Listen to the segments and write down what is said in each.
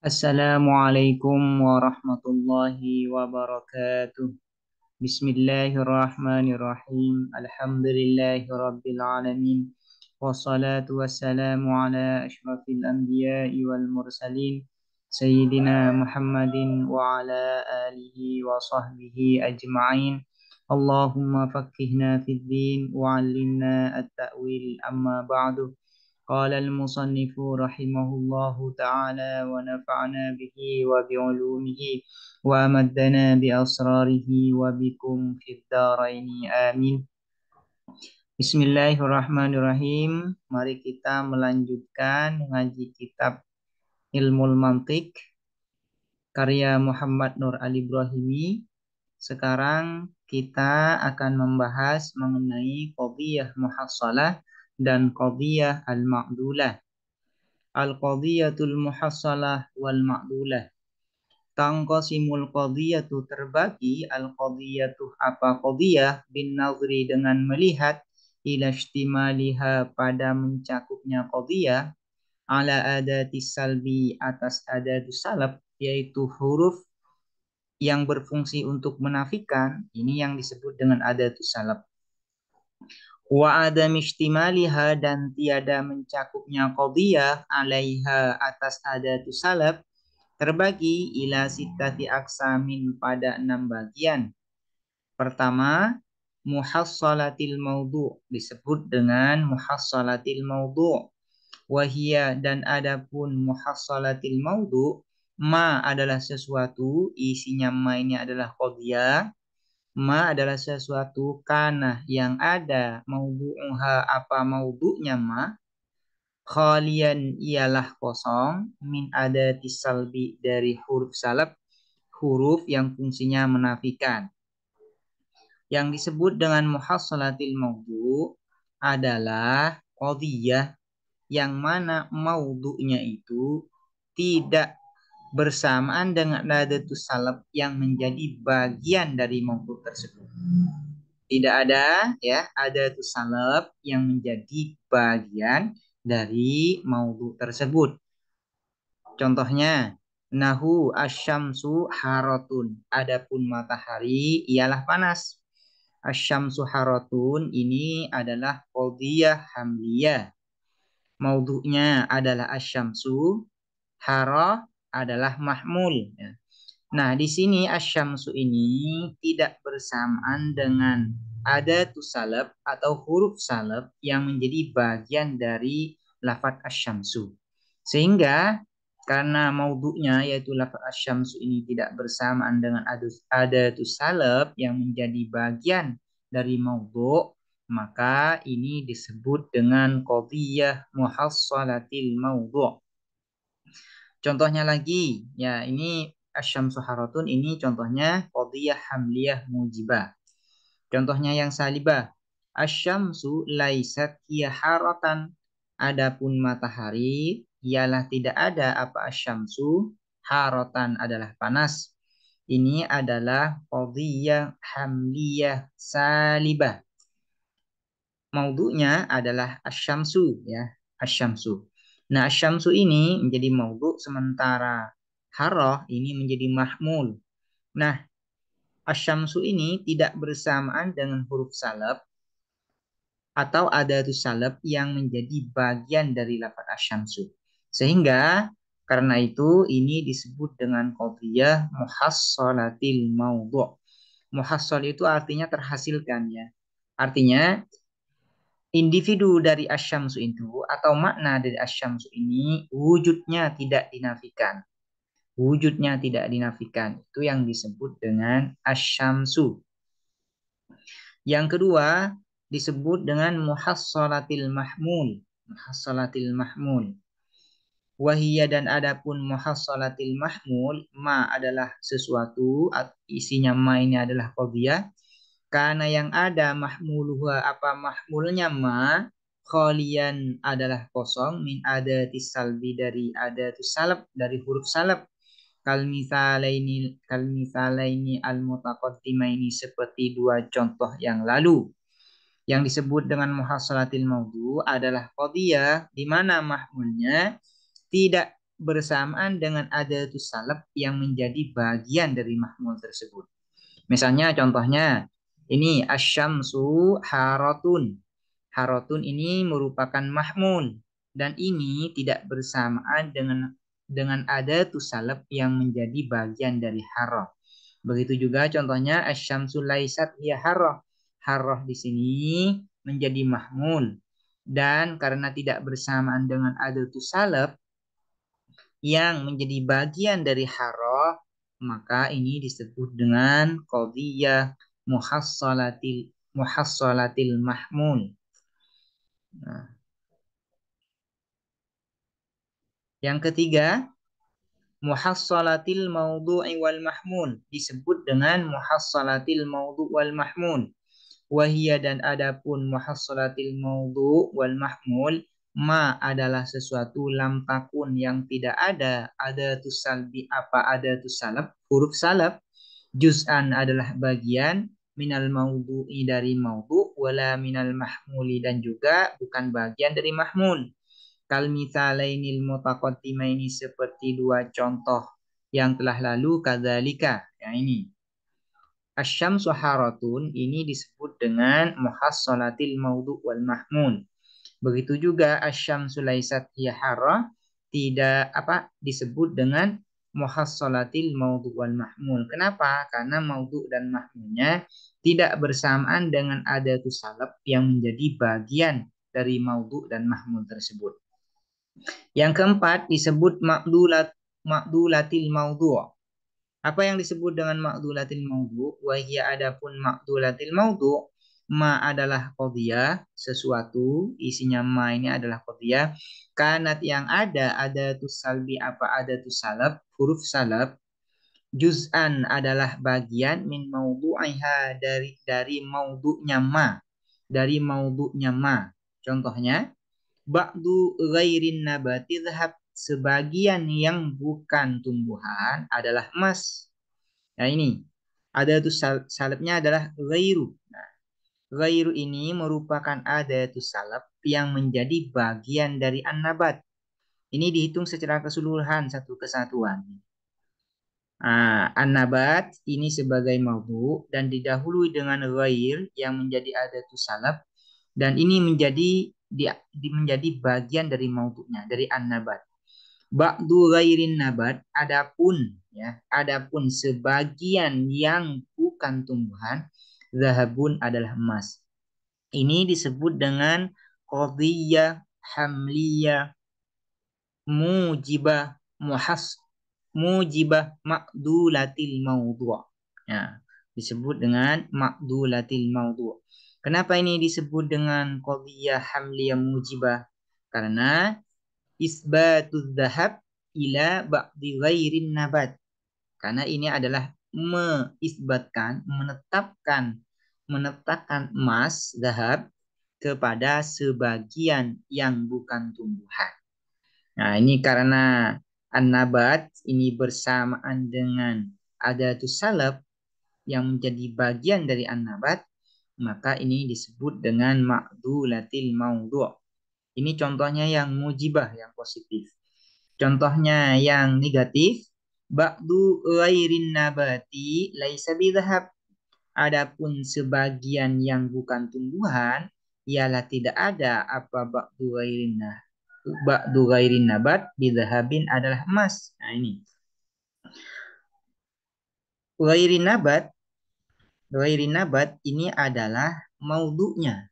Assalamualaikum warahmatullahi wabarakatuh. Bismillahirrahmanirrahim. Alhamdulillahi rabbil alamin. Wassalatu wassalamu ala ashrafil anbiya'i wal mursalin. Sayyidina Muhammadin wa ala alihi wa sahbihi ajma'in. Allahumma fakkihna fid din wa 'allimna at-ta'wil amma ba'du. قال المصنف رحمه الله تعالى ونفعنا به وبعلومه وأمدنا بأسراره وبكم في الدارين آمين. Bismillahirrahmanirrahim. Mari kita melanjutkan ngaji kitab Ilmul Mantiq karya Muhammad Nur Ali Ibrahimi. Sekarang kita akan membahas mengenai qadhiyah muhassalah dan qadhiyah al-ma'dulah. Al-qadhiyatul muhassalah wal ma'dulah. Tangqasimul qadhiyatu terbagi al-qadhiyatu apa qadhiyah bin nazri dengan melihat ila istimaliha pada mencakupnya qadhiyah ala adatis salbi atas adatus salab yaitu huruf yang berfungsi untuk menafikan, ini yang disebut dengan adatus salab. Wa adam istimaliha dan tiada mencakupnya qadhiyah alaiha atas adatus salab terbagi ila sittati aksamin pada 6 bagian. Pertama, muhassalatil maudhu' disebut dengan muhassalatil maudhu'. Wahia dan adapun muhassalatil maudhu' ma adalah sesuatu, isinya ma ini adalah qadhiyah. Ma adalah sesuatu kana yang ada maudhu'uha apa maudhu'nya ma khalian ialah kosong min adatis salbi dari huruf salab, huruf yang fungsinya menafikan. Yang disebut dengan muhassalatil maudhu' adalah qadhiyah yang mana maudhu'nya itu tidak bersamaan dengan adatus salab yang menjadi bagian dari maudhu' tersebut. Tidak ada ya adatus salab yang menjadi bagian dari maudhu' tersebut. Contohnya, nahu asyamsu haratun. Adapun matahari ialah panas. Asyamsu haratun ini adalah qadhiyah hamliyah. Maudhu'nya adalah asyamsu, harah adalah mahmul. Nah, di sini asyamsu ini tidak bersamaan dengan adatus salab atau huruf salab yang menjadi bagian dari lafadz asyamsu. Sehingga karena maudhu'nya yaitu lafadz asyamsu ini tidak bersamaan dengan adatus salab yang menjadi bagian dari maudhu', maka ini disebut dengan qadhiyah muhassalatil maudhu'. Contohnya lagi, ya ini asyamsu haratun ini contohnya qadhiyah hamliyah mujibah. Contohnya yang salibah, asyamsu laisat hiya haratan. Adapun matahari ialah tidak ada apa asyamsu, haratan adalah panas. Ini adalah qadhiyah hamliyah salibah. Maudhu'nya adalah asyamsu ya, asyamsu. Nah, asyamsu ini menjadi maudhu' sementara harah ini menjadi mahmul. Nah, asyamsu ini tidak bersamaan dengan huruf salab atau adatus salab yang menjadi bagian dari lafadz asyamsu. Sehingga karena itu ini disebut dengan qadhiyah muhassalatil maudhu'. Muhassal itu artinya terhasilkan ya. Artinya individu dari asyamsu itu atau makna dari asyamsu ini wujudnya tidak dinafikan. Wujudnya tidak dinafikan. Itu yang disebut dengan asyamsu. Yang kedua disebut dengan muhassalatil mahmul. Muhassalatil mahmul. Wahiyya dan adapun muhassalatil mahmul, ma adalah sesuatu, isinya ma ini adalah qadhiyah. Karena yang ada mahmuluha apa mahmulnya ma khalian adalah kosong min adatis salbi dari adatus salab dari huruf salab kal misalaini al mutaqaddimaini seperti dua contoh yang lalu. Yang disebut dengan muhassalatil maudhu adalah qadhiyah di mana mahmulnya tidak bersamaan dengan adatus salab yang menjadi bagian dari mahmul tersebut. Misalnya contohnya ini asyamsu haratun. Haratun ini merupakan mahmul dan ini tidak bersamaan dengan adatus salab yang menjadi bagian dari harah. Begitu juga contohnya asyamsu laisat hiya harah. Harah di sini menjadi mahmul dan karena tidak bersamaan dengan adatus salab yang menjadi bagian dari harah, maka ini disebut dengan qadhiyah muhassalatil mahmul. Nah, yang ketiga, muhassalatil maudhu'i wal mahmul disebut dengan muhassalatil maudhu' wal mahmul. Wahia dan adapun muhassalatil maudhu' wal mahmul ma adalah sesuatu lam takun yang tidak ada tusalbi apa ada tusalab huruf salab juz'an adalah bagian minal maudhu'i dari maudhu' wala minal mahmuli dan juga bukan bagian dari mahmul. Kal mitsalainil mutaqaddimaini seperti dua contoh yang telah lalu kadzalika. Ya ini. Asyamsu haratun ini disebut dengan muhassalatil maudhu' wal mahmul. Begitu juga asyamsu laisat hiya harah tidak disebut dengan muhassalatil maudhu' wal mahmul. Kenapa? Karena maudhu' dan mahmulnya tidak bersamaan dengan adatus salab yang menjadi bagian dari maudhu' dan mahmul tersebut. Yang keempat disebut ma'dulatil maudhu'. Apa yang disebut dengan ma'dulatil maudhu'? Wahia adapun ma'dulatil maudhu' ma adalah qadhiyah, sesuatu isinya ma ini adalah qadhiyah. Kanat yang ada salbi apa ada salab, huruf salab. Juz'an adalah bagian min maudhu'iha dari maudhu'nya ma. Dari maudhu'nya ma. Contohnya ba'du ghairin nabati dhahab, sebagian yang bukan tumbuhan adalah emas. Nah ini ada tuh salabnya adalah ghairu. Nah, ghairu ini merupakan ada tuh salab yang menjadi bagian dari an-nabat. Ini dihitung secara keseluruhan satu kesatuan. An-nabat ini sebagai maudhu dan didahului dengan ghair yang menjadi ada tuh salab dan ini menjadi bagian dari maudhu'nya dari an-nabat. Ba'du ghairin nabat, adapun sebagian yang bukan tumbuhan, zahabun adalah emas. Ini disebut dengan qadhiyah hamliyah mujibah mujibah ma'dulatil maudhu'. Ya, disebut dengan ma'dulatil maudhu'. Kenapa ini disebut dengan qadhiyah hamliyah mujibah? Karena isbatuz zahab ila ba'di ghairin nabat. Karena ini adalah menetapkan emas zahab kepada sebagian yang bukan tumbuhan. Nah, ini karena an-nabat ini bersamaan dengan adatus salab yang menjadi bagian dari an-nabat, maka ini disebut dengan ma'dulatil maudhu'. Ini contohnya yang mujibah, yang positif. Contohnya yang negatif, ba'du ghairin nabati laisa bidhahab. Adapun sebagian yang bukan tumbuhan, ialah tidak ada apa ba'du ghairin nabat bidhahabin adalah emas. Nah ini. Ghairin nabat ini adalah maudhu'nya.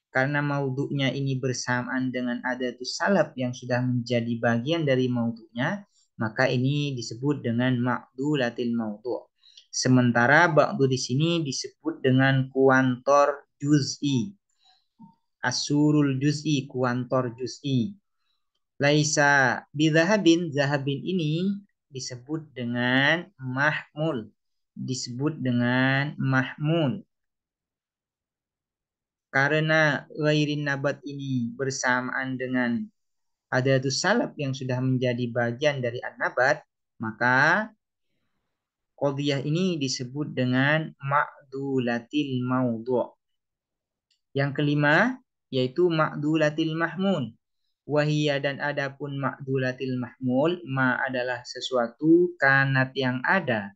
Karena maudhu'nya ini bersamaan dengan adatus salab yang sudah menjadi bagian dari maudhu'nya, maka ini disebut dengan ma'dulatil maudhu'. Sementara ba'du di sini disebut dengan kuantor juz'i. Asurul juz'i, kuantor juz'i. Laisa bidhahabin, zahabin ini disebut dengan mahmul. Disebut dengan mahmul. Karena ghairin nabat ini bersamaan dengan adatus salab yang sudah menjadi bagian dari an-nabat, maka qadhiyah ini disebut dengan ma'dulatil maudhu'. Yang kelima yaitu ma'dulatil mahmul. Wahia dan adapun ma'dulatil mahmul, ma adalah sesuatu kanat yang ada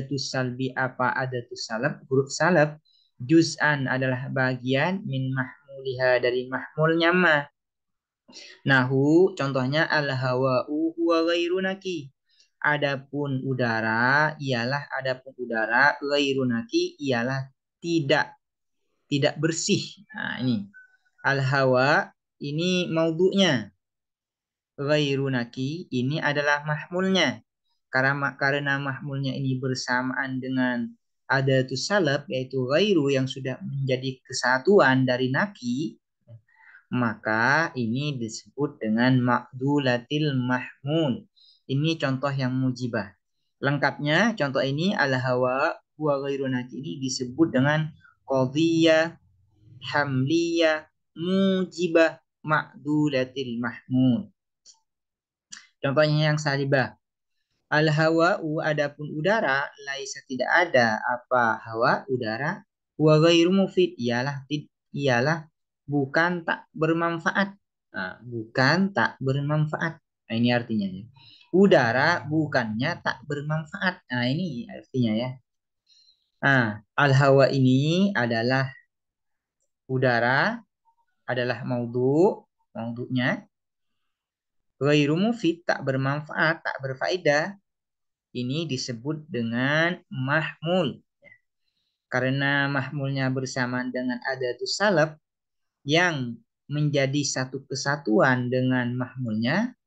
tu salbi apa ada tu salab, huruf salab, juz'an adalah bagian min mahmuliha dari mahmulnya ma. Nahu contohnya al hawa'u huwa ghairu naki. Adapun udara ghairu naki ialah tidak tidak bersih. Nah, ini al hawa ini maudhu'nya. Ghairu naki ini adalah mahmulnya. Karena mahmulnya ini bersamaan dengan adatus salab yaitu ghairu yang sudah menjadi kesatuan dari naki, maka ini disebut dengan ma'dulatil mahmul. Ini contoh yang mujibah. Lengkapnya contoh ini al hawa wa ghairu naki ini disebut dengan qadhiyah, hamliyah, mujibah, ma'dulatil mahmul. Contohnya yang salibah. Al hawa'u adapun udara laisa tidak ada apa hawa udara wa ghairu mufid ialah bukan tak bermanfaat. Nah, bukan tak bermanfaat. Nah, ini artinya ya. Udara bukannya tak bermanfaat. Nah, ini artinya ya. Nah, al hawa ini adalah udara adalah maudhu'nya ghairu mufid tak bermanfaat, tak berfaedah. Ini disebut dengan mahmul. Karena mahmulnya bersamaan dengan adatus salab yang menjadi satu kesatuan dengan mahmulnya,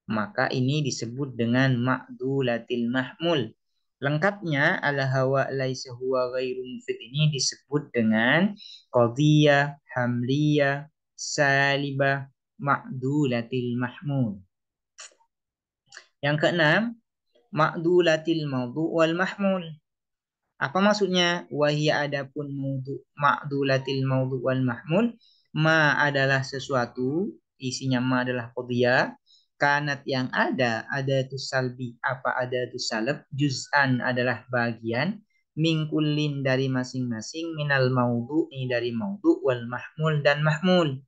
maka ini disebut dengan ma'dulatil mahmul. Lengkapnya ala hawa laisa huwa ghairu mufid ini disebut dengan qadhiyah, hamliyah, salibah, ma'dulatil mahmul. Yang keenam, ma'dulatil mawdu' wal mahmul. Apa maksudnya? Wahia adapun ma'dulatil mawdu' wal mahmul. Ma adalah sesuatu, isinya ma adalah qadhiyah. Kanat yang ada tu salbi. Apa ada tu salab? Juz'an adalah bagian. Mingkullin dari masing-masing. Minal mawdu'i dari mawdu' wal mahmul dan mahmul.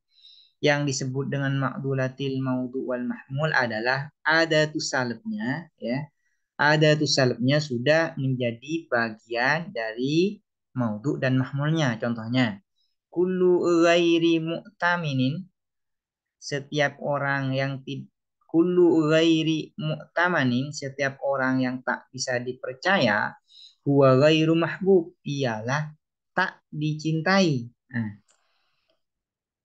Yang disebut dengan ma'dulatil mawdu' wal mahmul adalah ada tu salabnya, ya, ada tuh salabnya sudah menjadi bagian dari maudhu dan mahmulnya. Contohnya, kullu ghairi mu'taminin, setiap orang yang kullu ghairi mu'tamanin, setiap orang yang tak bisa dipercaya, huwa ghairu mahbub, ialah tak dicintai. Nah,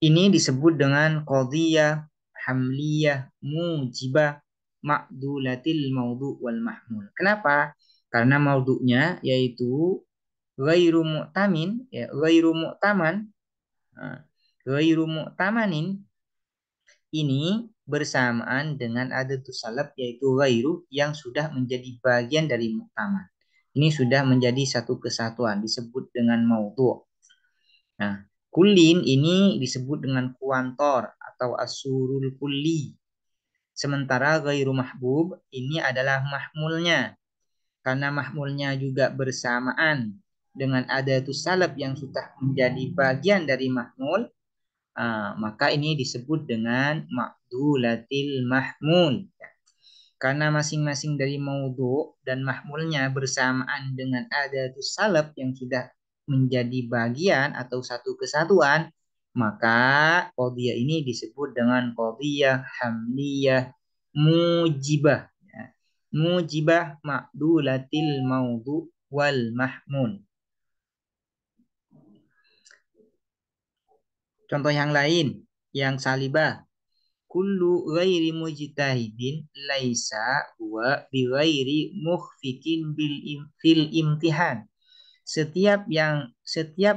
ini disebut dengan qadhiyah, hamliyah, mujibah, ma'dulatil maudhu' wal mahmul. Kenapa? Karena maudhu'nya yaitu ghairu mu'tamin, ya, ghairu mu'taman, nah, ghairu mu'tamanin ini bersamaan dengan adatus salab yaitu ghairu yang sudah menjadi bagian dari mu'taman. Ini sudah menjadi satu kesatuan disebut dengan maudhu'. Nah, kullin ini disebut dengan kuantor atau asurul kulli. Sementara ghairu mahbub ini adalah mahmulnya. Karena mahmulnya juga bersamaan dengan adatus salab yang sudah menjadi bagian dari mahmul, maka ini disebut dengan ma'dulatil mahmul. Karena masing-masing dari maudhu dan mahmulnya bersamaan dengan adatus salab yang sudah menjadi bagian atau satu kesatuan, maka qadhiyah ini disebut dengan qadhiyah hamliyah mujibah. Ya. Mujibah ma'dulatil maudhu wal mahmul. Contoh yang lain, yang salibah. Kullu ghairi mujtahidin laisa huwa bi ghairi mukhfikin fil imtihan. Setiap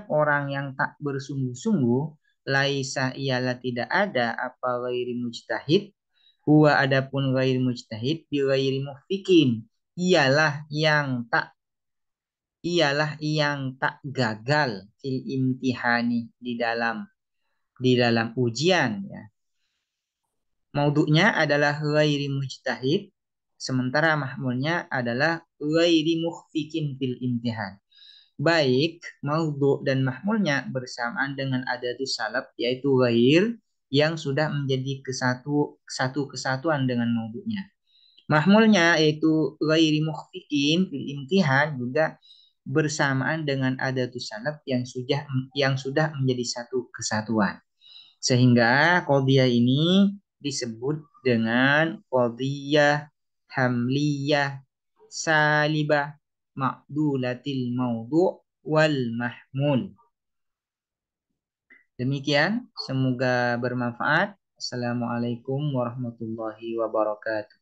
orang yang tak bersungguh-sungguh, laisa ialah tidak ada apa ghairi mujtahid, huwa adapun ghairi mujtahid bi ghairi mukhfikin, ialah yang tak gagal fil imtihani di dalam ujian, ya. Maudhu'nya adalah ghairi mujtahid, sementara mahmulnya adalah ghairi mukhfikin fil imtihan. Baik maudhu' dan mahmulnya bersamaan dengan adatus salab yaitu ghair yang sudah menjadi satu kesatuan dengan maudhu'nya. Mahmulnya yaitu ghairi mukhfikin fil imtihan juga bersamaan dengan adatus salaf yang sudah menjadi satu kesatuan. Sehingga qadhiyah ini disebut dengan qadhiyah hamliyah salibah ma'dulatil maudhu' wal mahmul. Demikian, semoga bermanfaat. Assalamualaikum warahmatullahi wabarakatuh.